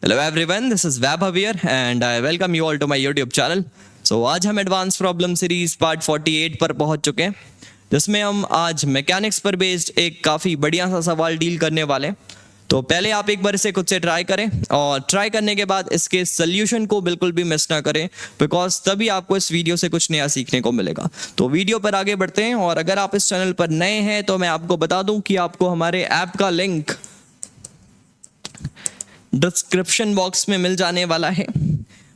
Hello everyone, this is Vaibhav here and I welcome you all to my YouTube channel. So आज हम advance problem series part 48 पर पहुंच चुके हैं, जिसमें हम आज मैकेनिक्स पर बेस्ड एक काफ़ी बढ़िया सा सवाल डील करने वाले हैं। तो पहले आप एक बार इसे खुद से ट्राई करें और ट्राई करने के बाद इसके सोल्यूशन को बिल्कुल भी मिस ना करें, बिकॉज तभी आपको इस वीडियो से कुछ नया सीखने को मिलेगा। तो वीडियो पर आगे बढ़ते हैं, और अगर आप इस चैनल पर नए हैं तो मैं आपको बता दूं कि आपको हमारे ऐप का लिंक डिस्क्रिप्शन बॉक्स में मिल जाने वाला है,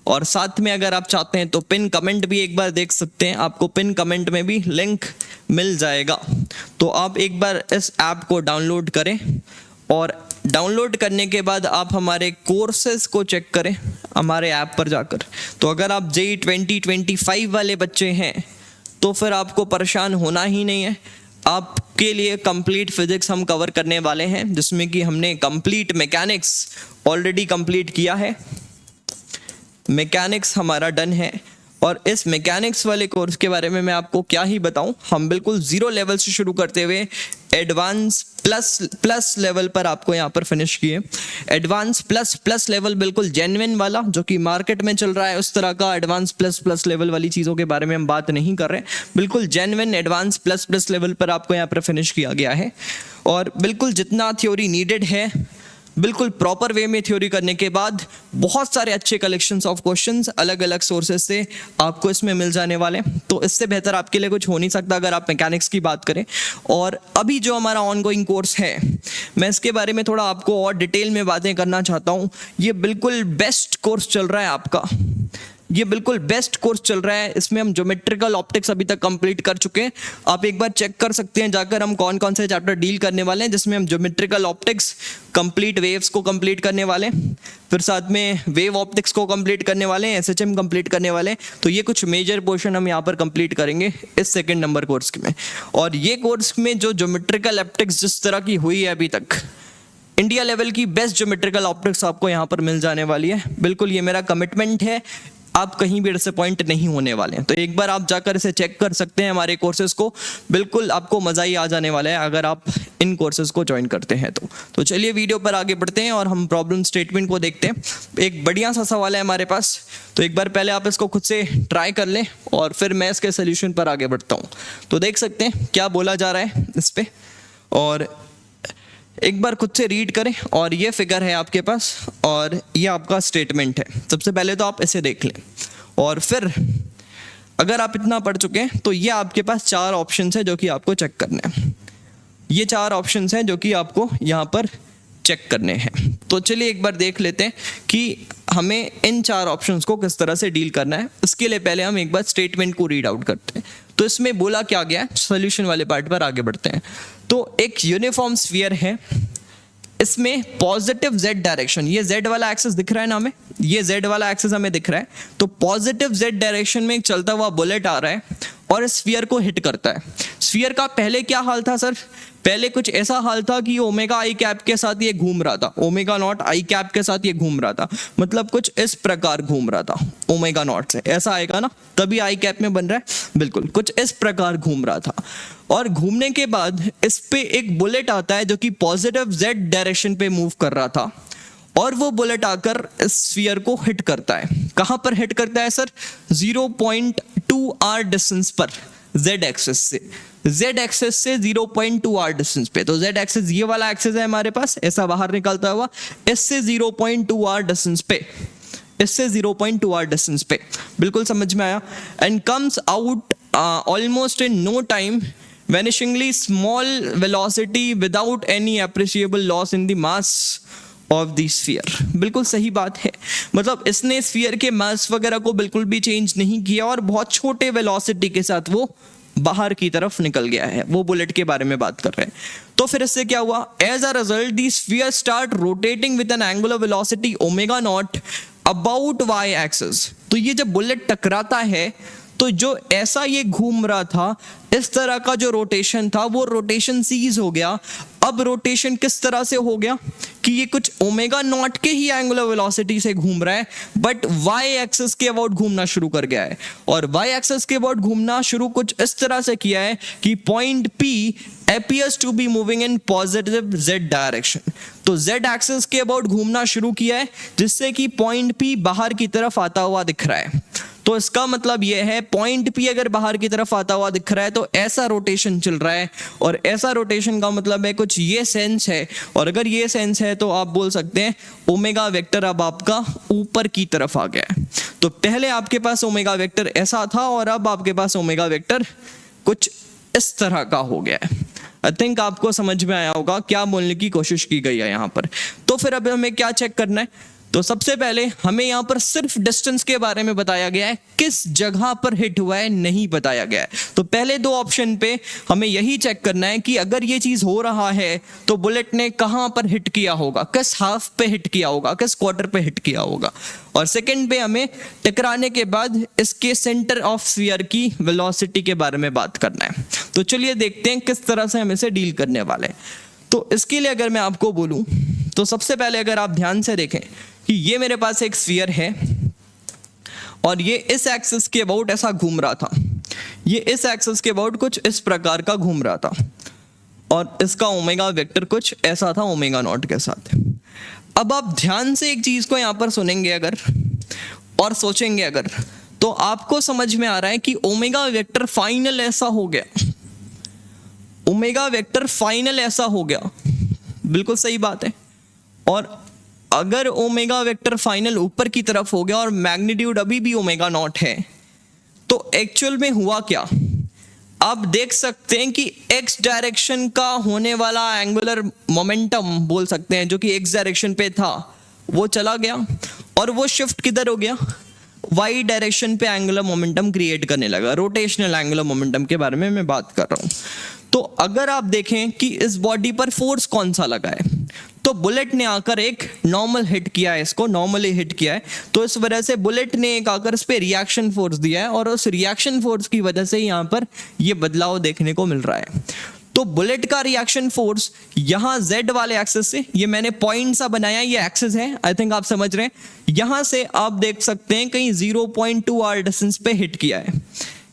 और साथ में अगर आप चाहते हैं तो पिन कमेंट भी एक बार देख सकते हैं, आपको पिन कमेंट में भी लिंक मिल जाएगा। तो आप एक बार इस ऐप को डाउनलोड करें, और डाउनलोड करने के बाद आप हमारे कोर्सेज को चेक करें हमारे ऐप पर जाकर। तो अगर आप JEE 2025 वाले बच्चे हैं तो फिर आपको परेशान होना ही नहीं है। आपके लिए कंप्लीट फिजिक्स हम कवर करने वाले हैं, जिसमें कि हमने कंप्लीट मैकेनिक्स ऑलरेडी कंप्लीट किया है। मैकेनिक्स हमारा डन है, और इस मैकेनिक्स वाले कोर्स के बारे में मैं आपको क्या ही बताऊं। हम बिल्कुल जीरो लेवल से शुरू करते हुए एडवांस प्लस लेवल पर आपको यहाँ पर फिनिश किए। एडवांस प्लस लेवल बिल्कुल जेन्युइन वाला, जो कि मार्केट में चल रहा है उस तरह का एडवांस प्लस लेवल वाली चीज़ों के बारे में हम बात नहीं कर रहे। बिल्कुल जेन्युइन एडवांस प्लस लेवल पर आपको यहाँ पर फिनिश किया गया है, और बिल्कुल जितना थ्योरी नीडेड है बिल्कुल प्रॉपर वे में थ्योरी करने के बाद बहुत सारे अच्छे कलेक्शंस ऑफ क्वेश्चंस अलग अलग सोर्सेज से आपको इसमें मिल जाने वाले। तो इससे बेहतर आपके लिए कुछ हो नहीं सकता अगर आप मैकेनिक्स की बात करें। और अभी जो हमारा ऑनगोइंग कोर्स है, मैं इसके बारे में थोड़ा आपको और डिटेल में बातें करना चाहता हूँ। ये बिल्कुल बेस्ट कोर्स चल रहा है आपका, ये बिल्कुल बेस्ट कोर्स चल रहा है। इसमें हम ज्योमेट्रिकल ऑप्टिक्स अभी तक कंप्लीट कर चुके हैं। आप एक बार चेक कर सकते हैं जाकर हम कौन कौन से चैप्टर डील करने वाले हैं, जिसमें हम ज्योमेट्रिकल ऑप्टिक्स कंप्लीट वेव्स को कंप्लीट करने वाले हैं, फिर साथ में वेव ऑप्टिक्स को कंप्लीट करने वाले हैं, SHM कंप्लीट करने वाले हैं। तो ये कुछ मेजर पोर्शन हम यहाँ पर कंप्लीट करेंगे इस सेकेंड नंबर कोर्स में। और ये कोर्स में जो ज्योमेट्रिकल ऑप्टिक्स जिस तरह की हुई है अभी तक, इंडिया लेवल की बेस्ट ज्योमेट्रिकल ऑप्टिक्स आपको यहाँ पर मिल जाने वाली है। बिल्कुल ये मेरा कमिटमेंट है, आप कहीं भी डिसअपॉइंट नहीं होने वाले हैं। तो एक बार आप जाकर इसे चेक कर सकते हैं हमारे कोर्सेज को, बिल्कुल आपको मज़ा ही आ जाने वाला है अगर आप इन कोर्सेज को ज्वाइन करते हैं तो चलिए वीडियो पर आगे बढ़ते हैं और हम प्रॉब्लम स्टेटमेंट को देखते हैं। एक बढ़िया सा सवाल है हमारे पास, तो एक बार पहले आप इसको खुद से ट्राई कर लें और फिर मैं इसके सोल्यूशन पर आगे बढ़ता हूँ। तो देख सकते हैं क्या बोला जा रहा है इस पर, और एक बार खुद से रीड करें। और ये फिगर है आपके पास, और ये आपका स्टेटमेंट है। सबसे पहले तो आप इसे देख लें, और फिर अगर आप इतना पढ़ चुके हैं तो ये आपके पास 4 ऑप्शंस है जो कि आपको चेक करने हैं। ये 4 ऑप्शंस हैं जो कि आपको यहाँ पर चेक करने हैं। तो चलिए एक बार देख लेते हैं कि हमें इन 4 ऑप्शंस को किस तरह से डील करना है। इसके लिए पहले हम एक बार स्टेटमेंट को रीड आउट करते हैं। तो इसमें बोला क्या गया है, सॉल्यूशन वाले पार्ट पर आगे बढ़ते हैं। तो एक यूनिफॉर्म स्फीयर है, इसमें पॉजिटिव Z डायरेक्शन, ये Z वाला एक्सिस दिख रहा है ना हमें, ये Z वाला एक्सिस हमें दिख रहा है। तो पॉजिटिव Z डायरेक्शन में एक चलता हुआ बुलेट आ रहा है और इस स्फीयर को हिट करता है। स्फीयर का पहले क्या हाल था सर? पहले कुछ ऐसा हाल था कि ओमेगा आई कैप के साथ ये घूम रहा था, ओमेगा नॉट आई कैप के साथ ये घूम रहा था, मतलब कुछ इस प्रकार घूम रहा था। ओमेगा नॉट से ऐसा आएगा ना, तभी आई कैप में बन रहा है, बिल्कुल कुछ इस प्रकार घूम रहा था। और घूमने के बाद इस पे एक बुलेट आता है जो कि पॉजिटिव Z डायरेक्शन पे मूव कर रहा था, और वो बुलेट आकर इस स्फीयर को हिट करता है। कहां पर हिट करता है सर? 0.2 r डिस्टेंस पर, Z एक्सिस से, Z एक्सिस से 0.2 r डिस्टेंस पे। तो Z एक्सिस ये वाला एक्सिस है हमारे पास, ऐसा बाहर निकलता हुआ, इससे 0.2 r डिस्टेंस पे, इससे 0.2 r डिस्टेंस पे, बिल्कुल समझ में आया। And comes out almost in no time, vanishingly small velocity without any appreciable loss in the mass of the sphere। बिल्कुल सही बात है, मतलब इसने स्फीयर के मास वगैरह को बिल्कुल भी चेंज नहीं किया, और बहुत छोटे वेलोसिटी के साथ वो बाहर की तरफ निकल गया है। वो बुलेट के बारे में बात कर रहे हैं। तो फिर इससे क्या हुआ? As a result the sphere start rotating with an angular velocity omega naught about y axis. तो ये जब बुलेट टकराता है तो जो ऐसा ये घूम रहा था, इस तरह का जो रोटेशन था वो रोटेशन सीज हो गया। अब रोटेशन किस तरह से हो गया कि ये कुछ ओमेगा नॉट के ही एंगुलर वेलोसिटी से घूम रहा है, बट वाई एक्सिस के अबाउट घूमना शुरू कर गया है। और वाई एक्सिस के अबाउट घूमना शुरू कुछ इस तरह से किया है कि point P appears to be moving in positive z direction. तो z एक्सिस के अबाउट घूमना शुरू किया है, जिससे कि पॉइंट P बाहर की तरफ आता हुआ दिख रहा है। तो इसका मतलब यह है पॉइंट P अगर बाहर की तरफ आता हुआ दिख रहा है तो ऐसा रोटेशन चल रहा है, और ऐसा रोटेशन का मतलब है कुछ ये सेंस है। और अगर ये सेंस है तो आप बोल सकते हैं ओमेगा वेक्टर अब आपका ऊपर की तरफ आ गया है। तो पहले आपके पास ओमेगा वेक्टर ऐसा था और अब आपके पास ओमेगा वेक्टर कुछ इस तरह का हो गया है। आई थिंक आपको समझ में आया होगा क्या बोलने की कोशिश की गई है यहाँ पर। तो फिर अब हमें क्या चेक करना है, तो सबसे पहले हमें यहाँ पर सिर्फ डिस्टेंस के बारे में बताया गया है, किस जगह पर हिट हुआ है नहीं बताया गया है। तो पहले दो ऑप्शन पे हमें यही चेक करना है कि अगर ये चीज हो रहा है तो बुलेट ने कहाँ पर हिट किया होगा, किस हाफ पे हिट किया होगा, किस क्वार्टर पे हिट किया होगा। और सेकंड पे हमें टकराने के बाद इसके सेंटर ऑफ स्फीयर की वेलोसिटी के बारे में बात करना है। तो चलिए देखते हैं किस तरह से हम इसे डील करने वाले हैं। तो इसके लिए अगर मैं आपको बोलूं तो सबसे पहले अगर आप ध्यान से देखें कि ये मेरे पास एक स्फीयर है और ये इस एक्सिस के अबाउट ऐसा घूम रहा था, ये इस एक्सिस के अबाउट कुछ इस प्रकार का घूम रहा था, और इसका ओमेगा वेक्टर कुछ ऐसा था ओमेगा नॉट के साथ। अब आप ध्यान से एक चीज को यहाँ पर सुनेंगे अगर और सोचेंगे अगर, तो आपको समझ में आ रहा है कि ओमेगा वेक्टर फाइनल ऐसा हो गया, ओमेगा वेक्टर फाइनल ऐसा हो गया। बिल्कुल सही बात है। और अगर ओमेगा वेक्टर फाइनल ऊपर की तरफ हो गया और मैग्नीट्यूड अभी भी ओमेगा नॉट है, तो एक्चुअल में हुआ क्या, आप देख सकते हैं कि एक्स डायरेक्शन का होने वाला एंगुलर मोमेंटम बोल सकते हैं जो कि एक्स डायरेक्शन पे था वो चला गया, और वो शिफ्ट किधर हो गया, वाई डायरेक्शन पे एंगुलर मोमेंटम क्रिएट करने लगा। रोटेशनल एंगुलर मोमेंटम के बारे में मैं बात कर रहा हूँ। तो अगर आप देखें कि इस बॉडी पर फोर्स कौन सा लगा है, तो बुलेट ने आकर एक नॉर्मल हिट किया है, इसको नॉर्मली हिट किया है, तो इस वजह से बुलेट ने एक आकर इस पे रिएक्शन फोर्स दिया है, और उस रिएक्शन फोर्स की वजह से यहाँ पर ये बदलाव देखने को मिल रहा है। तो बुलेट का रिएक्शन फोर्स यहाँ Z वाले एक्सिस से, ये मैंने पॉइंट सा बनाया, ये एक्सिस है, आई थिंक आप समझ रहे हैं। यहाँ से आप देख सकते हैं कहीं 0.2 r डिस्टेंस पे हिट किया है,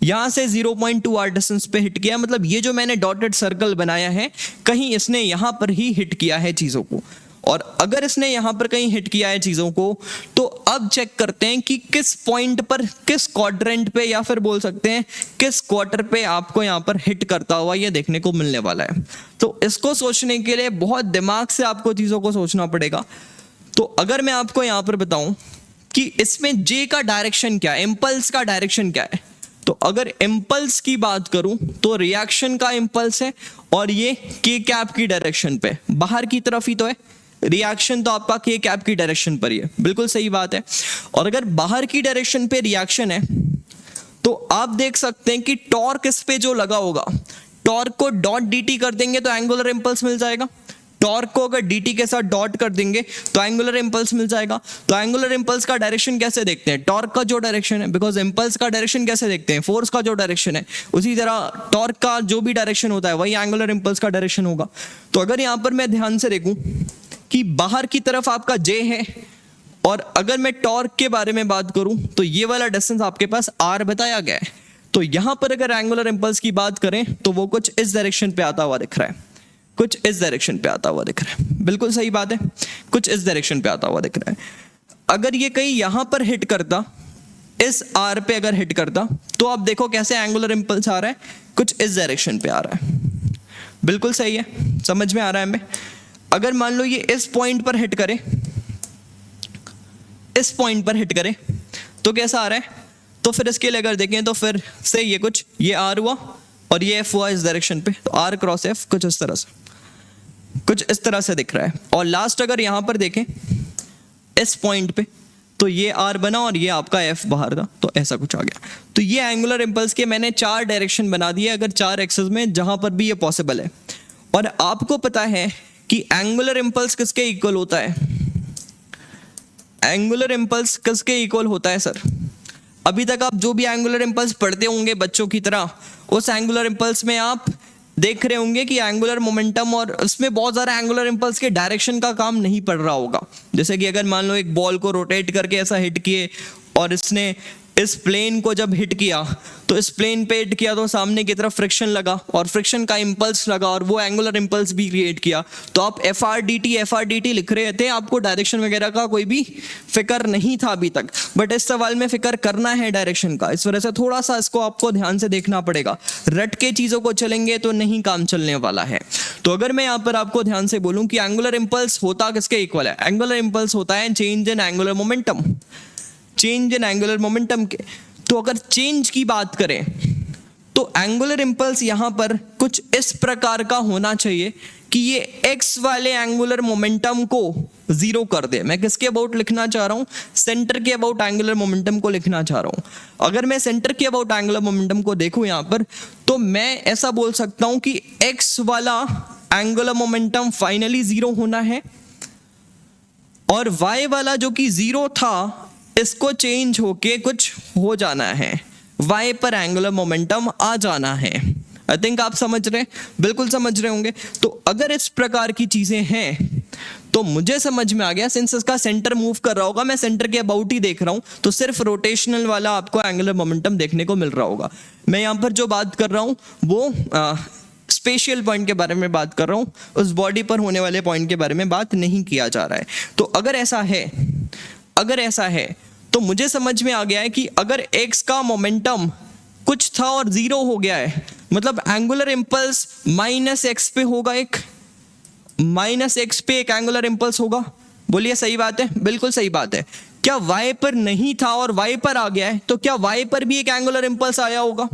यहाँ से 0.2 r डिस्टेंस पे हिट किया, मतलब ये जो मैंने डॉटेड सर्कल बनाया है कहीं इसने यहाँ पर ही हिट किया है चीज़ों को। और अगर इसने यहाँ पर कहीं हिट किया है चीज़ों को, तो अब चेक करते हैं कि किस पॉइंट पर, किस क्वाड्रेंट पे, या फिर बोल सकते हैं किस क्वार्टर पे आपको यहाँ पर हिट करता हुआ ये देखने को मिलने वाला है। तो इसको सोचने के लिए बहुत दिमाग से आपको चीज़ों को सोचना पड़ेगा। तो अगर मैं आपको यहाँ पर बताऊँ कि इसमें J का डायरेक्शन क्या है, इम्पल्स का डायरेक्शन क्या है, तो अगर इम्पल्स की बात करूं तो रिएक्शन का इम्पल्स है, और ये के कैप की डायरेक्शन पे बाहर की तरफ ही तो है, रिएक्शन तो आपका के कैप की डायरेक्शन पर ही है। बिल्कुल सही बात है। और अगर बाहर की डायरेक्शन पे रिएक्शन है तो आप देख सकते हैं कि टॉर्क इस पे जो लगा होगा, टॉर्क को डॉट dt कर देंगे तो एंगुलर इम्पल्स मिल जाएगा, टॉर्क को अगर dt के साथ डॉट कर देंगे तो एंगुलर इम्पल्स मिल जाएगा। तो एंगुलर इम्पल्स का डायरेक्शन कैसे देखते हैं, टॉर्क का जो डायरेक्शन है, बिकॉज इम्पल्स का डायरेक्शन कैसे देखते हैं, फोर्स का जो डायरेक्शन है, उसी तरह टॉर्क का जो भी डायरेक्शन होता है वही एंगुलर इम्पल्स का डायरेक्शन होगा। तो अगर यहाँ पर मैं ध्यान से देखूं कि बाहर की तरफ आपका J है, और अगर मैं टॉर्क के बारे में बात करूं तो ये वाला डिस्टेंस आपके पास R बताया गया है। तो यहाँ पर अगर एंगुलर इम्पल्स की बात करें तो वो कुछ इस डायरेक्शन पे आता हुआ दिख रहा है, कुछ इस डायरेक्शन पे आता हुआ दिख रहा है। बिल्कुल सही बात है, कुछ इस डायरेक्शन पे आता हुआ दिख रहा है। अगर ये कहीं यहाँ पर हिट करता, इस R पे अगर हिट करता, तो आप देखो कैसे एंगुलर इम्पल्स आ रहा है, कुछ इस डायरेक्शन पे आ रहा है। बिल्कुल सही है, समझ में आ रहा है हमें। अगर मान लो ये इस पॉइंट पर हिट करे, इस पॉइंट पर हिट करे, तो कैसा आ रहा है, तो फिर इसके लिए अगर देखें तो फिर से ये कुछ, ये R हुआ और ये F हुआ इस डायरेक्शन पे, तो R क्रॉस F कुछ इस तरह से, कुछ इस तरह से दिख रहा है। और लास्ट अगर यहाँ पर देखें इस पॉइंट पे, तो ये R बना और ये आपका F बाहर था, तो ऐसा कुछ आ गया। तो ये एंगुलर इम्पल्स के मैंने 4 डायरेक्शन बना दिए, अगर 4 एक्सिस में जहां पर भी ये पॉसिबल है। और आपको पता है कि एंगुलर इम्पल्स किसके इक्वल होता है, एंगुलर इम्पल्स किसके इक्वल होता है सर, अभी तक आप जो भी एंगुलर इम्पल्स पढ़ते होंगे बच्चों की तरह, उस एंगुलर इम्पल्स में आप देख रहे होंगे कि एंगुलर मोमेंटम और उसमें बहुत सारा एंगुलर इम्पल्स के डायरेक्शन का काम नहीं पड़ रहा होगा। जैसे कि अगर मान लो एक बॉल को रोटेट करके ऐसा हिट किए और इसने इस प्लेन को जब हिट किया तो इस प्लेन पे हिट किया तो सामने की तरफ फ्रिक्शन लगा और फ्रिक्शन का इंपल्स लगा और वो एंगुलर इंपल्स भी क्रिएट किया। तो आप एफ आर डी टी लिख रहे थे, आपको डायरेक्शन वगैरह का कोई भी फिक्र नहीं था अभी तक, बट इस सवाल में फिक्र करना है डायरेक्शन का। इस वजह से थोड़ा सा इसको आपको ध्यान से देखना पड़ेगा, रट के चीज़ों को चलेंगे तो नहीं काम चलने वाला है। तो अगर मैं यहाँ पर आपको ध्यान से बोलूँ कि एंगुलर इंपल्स होता किसके इक्वल है, एंगुलर इंपल्स होता है change in angular momentum, change in angular momentum के। तो अगर चेंज की बात करें तो एंगुलर इंपल्स यहां पर कुछ इस प्रकार का होना चाहिए कि ये एक्स वाले एंगुलर मोमेंटम को जीरो कर दे। मैं किसके अबाउट लिखना चाह रहा हूं, सेंटर के अबाउट एंगुलर मोमेंटम को लिखना चाह रहा हूं। अगर मैं सेंटर के अबाउट एंगुलर मोमेंटम को देखूं यहां पर, तो मैं ऐसा बोल सकता हूं कि एक्स वाला एंगुलर मोमेंटम फाइनली जीरो होना है और वाई वाला जो कि जीरो था इसको चेंज होके कुछ हो जाना है, y पर एंगुलर मोमेंटम आ जाना है। आई थिंक आप समझ रहे, बिल्कुल समझ रहे होंगे। तो अगर इस प्रकार की चीजें हैं तो मुझे समझ में आ गया, सिंस इसका सेंटर मूव कर रहा होगा, मैं सेंटर के अबाउट ही देख रहा हूं, तो सिर्फ रोटेशनल वाला आपको एंगुलर मोमेंटम देखने को मिल रहा होगा। मैं यहां पर जो बात कर रहा हूं वो स्पेशियल पॉइंट के बारे में बात कर रहा हूं, उस बॉडी पर होने वाले पॉइंट के बारे में बात नहीं किया जा रहा है। तो अगर ऐसा है तो मुझे समझ में आ गया है कि अगर x का मोमेंटम कुछ था और जीरो हो गया है, मतलब एंगुलर इंपल्स माइनस एक्स पे होगा, एक माइनस एक्स पे एक एंगुलर इंपल्स होगा। बोलिए सही बात है, बिल्कुल सही बात है। क्या y पर नहीं था और y पर आ गया है, तो क्या y पर भी एक एंगुलर इंपल्स आया होगा?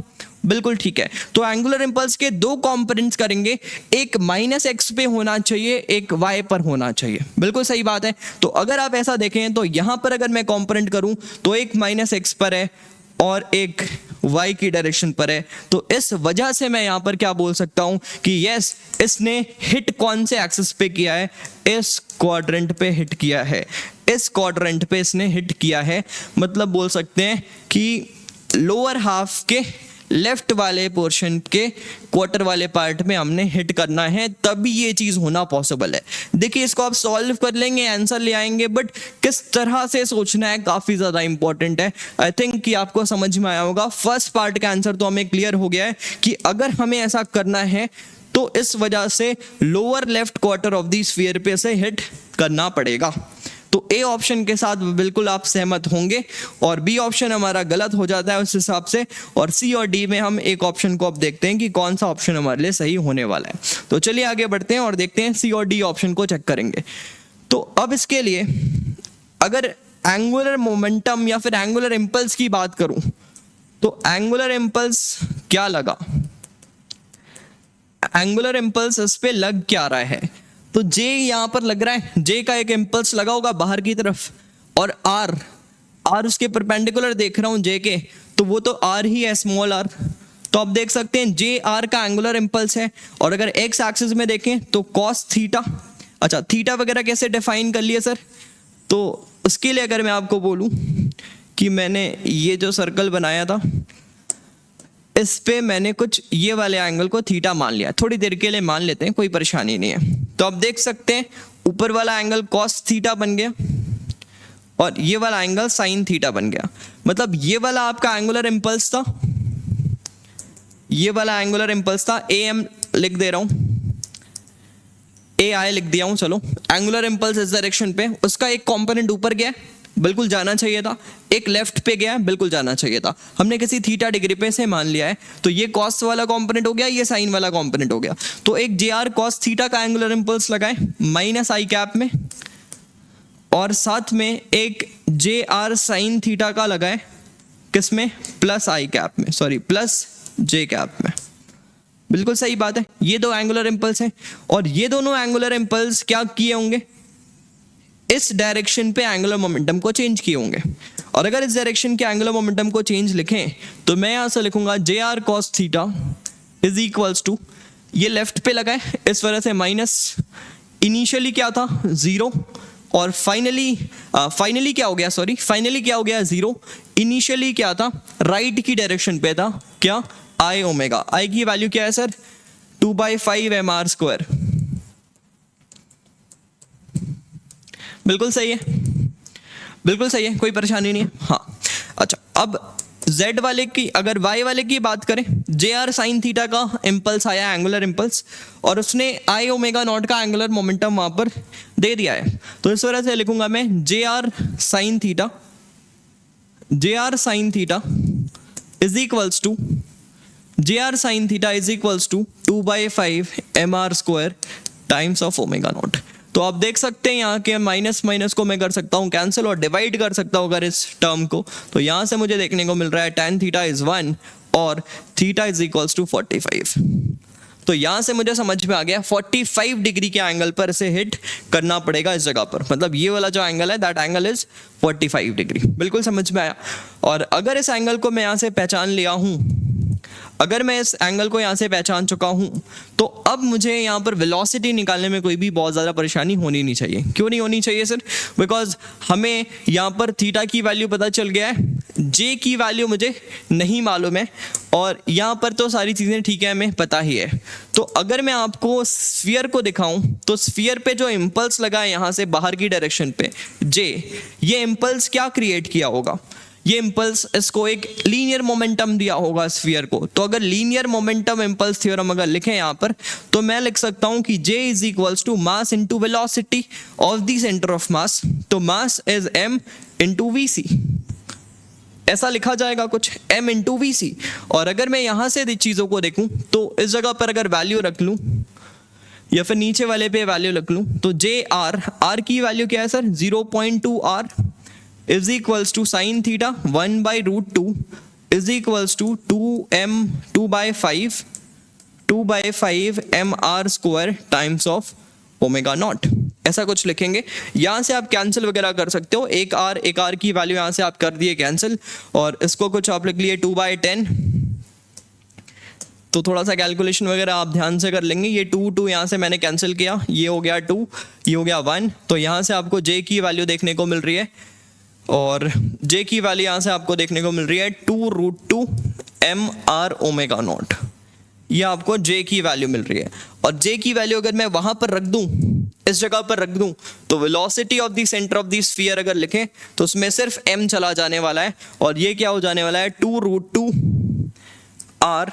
बिल्कुल ठीक है। तो एंगुलर इंपल्स के दो कंपोनेंट्स करेंगे, एक माइनस एक्स पे होना चाहिए, एक वाई पर होना चाहिए। बिल्कुल सही बात है। तो अगर आप ऐसा देखें तो यहां पर अगर मैं कंपोनेंट करूं तो एक माइनस एक्स पर है और एक वाई की डायरेक्शन पर है। तो इस वजह से मैं यहां पर क्या बोल सकता हूं कि यस, इसने हिट कौन से एक्सिस पे किया है, इस क्वाड्रेंट पे हिट किया है, इस क्वाड्रेंट पे इसने हिट किया है। मतलब बोल सकते हैं कि लोअर हाफ के लेफ्ट वाले पोर्शन के क्वार्टर वाले पार्ट में हमने हिट करना है, तभी ये चीज होना पॉसिबल है। देखिए इसको आप सॉल्व कर लेंगे, आंसर ले आएंगे, बट किस तरह से सोचना है काफी ज्यादा इंपॉर्टेंट है। आई थिंक कि आपको समझ में आया होगा। फर्स्ट पार्ट का आंसर तो हमें क्लियर हो गया है कि अगर हमें ऐसा करना है तो इस वजह से lower left quarter of the sphere पे से हिट करना पड़ेगा। तो ए ऑप्शन के साथ बिल्कुल आप सहमत होंगे और बी ऑप्शन हमारा गलत हो जाता है उस हिसाब से, और सी और डी में हम एक ऑप्शन को अब देखते हैं कि कौन सा ऑप्शन हमारे लिए सही होने वाला है। तो चलिए आगे बढ़ते हैं और देखते हैं, सी और डी ऑप्शन को चेक करेंगे। तो अब इसके लिए अगर एंगुलर मोमेंटम या फिर एंगुलर इंपल्स की बात करूं तो एंगुलर इंपल्स क्या लगा, एंगुलर इंपल्स इस पे लग क्या रहा है, तो J यहां पर लग रहा है, J का एक इंपल्स लगा होगा बाहर की तरफ, और R उसके परपेंडिकुलर देख रहा हूं J के, तो वो तो R ही है, स्मॉल r। तो आप देख सकते हैं J R का एंगुलर इंपल्स है, और अगर x एक्सिस में देखें तो cos थीटा। अच्छा, थीटा वगैरह कैसे डिफाइन कर लिए सर, तो उसके लिए अगर मैं आपको बोलूं कि मैंने ये जो सर्कल बनाया था इस पे मैंने कुछ ये वाले एंगल को थीटा मान लिया, थोड़ी देर के लिए मान लेते हैं, कोई परेशानी नहीं है। तो आप देख सकते हैं ऊपर वाला एंगल कॉस थीटा बन गया और ये वाला एंगल साइन थीटा बन गया। मतलब ये वाला आपका एंगुलर इंपल्स था, ये वाला एंगुलर इंपल्स था, ए एम लिख दे रहा हूं, ए आई लिख दिया हूं, चलो एंगुलर इंपल्स इस डायरेक्शन पे, उसका एक कंपोनेंट ऊपर गया, बिल्कुल जाना चाहिए था, एक लेफ्ट पे गया, बिल्कुल जाना चाहिए था, हमने किसी थीटा डिग्री पे से मान लिया है, तो ये कॉस वाला कंपोनेंट हो गया, ये साइन वाला कंपोनेंट हो गया। तो एक जे आर कॉस थीटा का एंगुलर इंपल्स लगाए माइनस आई कैप में, और साथ में एक जे आर साइन थीटा का लगाए किसमें, प्लस आई कैप में, सॉरी प्लस जे कैप में। बिल्कुल सही बात है, ये दो एंगुलर इंपल्स हैं, और ये दोनों एंगुलर इंपल्स क्या किए होंगे, इस डायरेक्शन पे एंगुलर मोमेंटम को चेंज किए होंगे। और अगर इस डायरेक्शन के एंगुलर मोमेंटम को चेंज लिखें तो मैं यहां से लिखूंगा J R cos theta is equals to, ये लेफ्ट पे लगा है इस वजह से माइनस, इनिशियली क्या था 0, और फाइनली क्या हो गया, सॉरी फाइनली क्या हो गया, 0। इनिशियली क्या था, राइट की डायरेक्शन पे था, क्या, आई ओमेगा। आई की वैल्यू क्या है सर, 2/5 mr²। बिल्कुल सही है, बिल्कुल सही है, कोई परेशानी नहीं है। हाँ अच्छा, अब z वाले की, अगर y वाले की बात करें, जे आर साइन थीटा का इम्पल्स आया, एंगुलर इम्पल्स, और उसने आई ओमेगा नॉट का एंगुलर मोमेंटम वहां पर दे दिया है। तो इस वजह से लिखूंगा मैं J R sine theta is equals to 2/5 mr² times of omega naught. तो आप देख सकते हैं यहाँ के माइनस माइनस को मैं कर सकता हूँ कैंसिल और डिवाइड कर सकता हूँ अगर इस टर्म को। तो यहाँ से मुझे देखने को मिल रहा है tan थीटा इज 1 और थीटा इज इक्वल्स टू 45। तो यहाँ से मुझे समझ में आ गया 45 डिग्री के एंगल पर इसे हिट करना पड़ेगा इस जगह पर, मतलब ये वाला जो एंगल है दैट एंगल इज 45 डिग्री। बिल्कुल समझ में आया। और अगर इस एंगल को मैं यहाँ से पहचान लिया हूँ, अगर मैं इस एंगल को यहाँ से पहचान चुका हूँ, तो अब मुझे यहाँ पर वेलोसिटी निकालने में कोई भी बहुत ज़्यादा परेशानी होनी नहीं चाहिए। क्यों नहीं होनी चाहिए सर? बिकॉज हमें यहाँ पर थीटा की वैल्यू पता चल गया है, जे की वैल्यू मुझे नहीं मालूम है, और यहाँ पर तो सारी चीज़ें ठीक है हमें पता ही है। तो अगर मैं आपको स्फीयर को दिखाऊं, तो स्फीयर पे जो इम्पल्स लगा है यहाँ से बाहर की डायरेक्शन पे जे, ये इम्पल्स क्या क्रिएट किया होगा? ये इम्पल्स इसको एक लीनियर मोमेंटम दिया होगा स्फीयर को। तो अगर लीनियर मोमेंटम इम्पल्स थ्योरम अगर लिखें यहाँ पर, तो मैं लिख सकता हूँ कि J is equals to mass into velocity of the center of mass. तो mass is m into VC, ऐसा लिखा जाएगा कुछ, m इंटू VC। और अगर मैं यहाँ से चीज़ों को देखूँ, तो इस जगह पर अगर वैल्यू रख लूँ या फिर नीचे वाले पे वैल्यू रख लूँ, तो r की वैल्यू क्या है sir? 0.2 r is equals to sin theta 1/√2 is equals to 2/5 mr² times of omega not. ऐसा कुछ लिखेंगे। यहाँ से आप कैंसिल वगैरह कर सकते हो, एक आर की वैल्यू यहाँ से आप कर दिए कैंसिल, और इसको कुछ आप लिख लिए 2/10। तो थोड़ा सा कैलकुलेशन वगैरह आप ध्यान से कर लेंगे। ये 2 यहाँ से मैंने कैंसिल किया, ये हो गया 2, ये हो गया 1। तो यहाँ से आपको जे की वैल्यू देखने को मिल रही है, और जे की वैल्यू यहाँ से आपको देखने को मिल रही है 2√2 mr ओमेगा नॉट। ये आपको जे की वैल्यू मिल रही है। और जे की वैल्यू अगर मैं वहाँ पर रख दूँ, इस जगह पर रख दूँ, तो velocity of the center of the sphere अगर लिखें, तो उसमें सिर्फ m चला जाने वाला है, और ये क्या हो जाने वाला है 2√2 r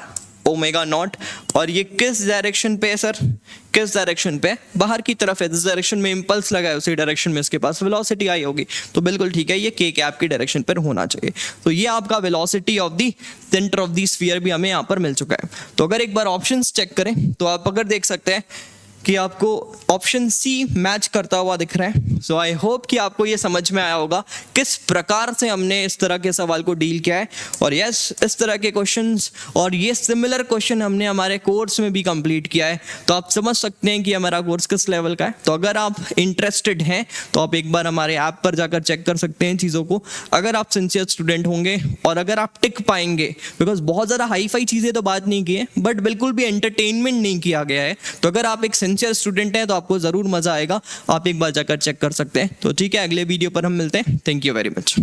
ओमेगा नॉट। और ये किस डायरेक्शन पे है सर? किस डायरेक्शन पे? बाहर की तरफ है। जिस डायरेक्शन में इंपल्स लगा है उसी डायरेक्शन में इसके पास वेलोसिटी आई होगी। तो बिल्कुल ठीक है, ये के कैप की डायरेक्शन पर होना चाहिए। तो ये आपका velocity of the center of the sphere भी हमें यहाँ पर मिल चुका है। तो अगर एक बार ऑप्शंस चेक करें, तो आप अगर देख सकते हैं कि आपको ऑप्शन सी मैच करता हुआ दिख रहा है। सो आई होप कि आपको ये समझ में आया होगा किस प्रकार से हमने इस तरह के सवाल को डील किया है। और यस, इस तरह के क्वेश्चंस और ये सिमिलर क्वेश्चन हमने हमारे कोर्स में भी कंप्लीट किया है। तो आप समझ सकते हैं कि हमारा कोर्स किस लेवल का है। तो अगर आप इंटरेस्टेड हैं तो आप एक बार हमारे ऐप पर जाकर चेक कर सकते हैं चीज़ों को। अगर आप सिंसियर स्टूडेंट होंगे और अगर आप टिक पाएंगे, बिकॉज बहुत ज़्यादा हाई फाई चीज़ें तो बात नहीं की है, बट बिल्कुल भी एंटरटेनमेंट नहीं किया गया है। तो अगर आप एक सिंसियर स्टूडेंट हैं तो आपको ज़रूर मज़ा आएगा। आप एक बार जाकर चेक कर सकते हैं। तो ठीक है, अगले वीडियो पर हम मिलते हैं। Thank you very much.